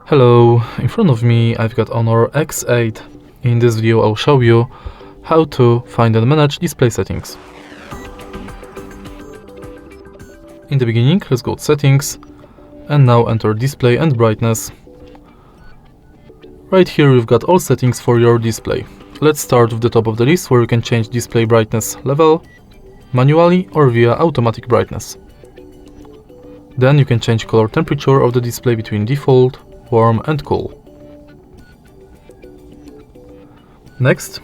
Hello, in front of me I've got Honor X8. In this video I'll show you how to find and manage display settings. In the beginning, let's go to settings and now enter display and brightness. Right here we've got all settings for your display. Let's start with the top of the list where you can change display brightness level manually or via automatic brightness. Then you can change color temperature of the display between default, warm and cool. Next,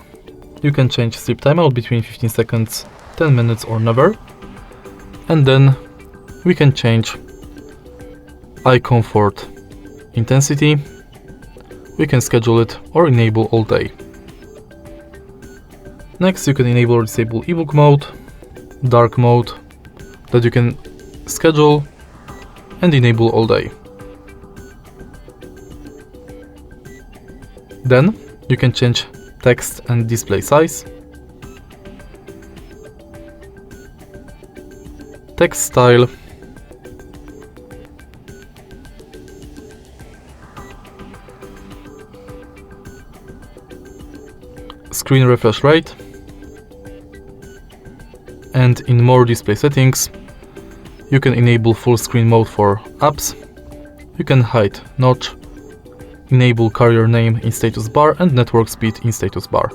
you can change sleep timeout between 15 seconds, 10 minutes or never. And then we can change eye comfort intensity. We can schedule it or enable all day. Next, you can enable or disable ebook mode, dark mode, that you can schedule and enable all day. Then you can change text and display size, text style, screen refresh rate, and in more display settings you can enable full screen mode for apps, you can hide notch, enable carrier name in status bar and network speed in status bar.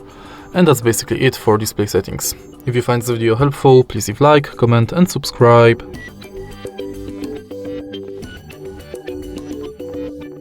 And that's basically it for display settings. If you find this video helpful, please leave like, comment and subscribe.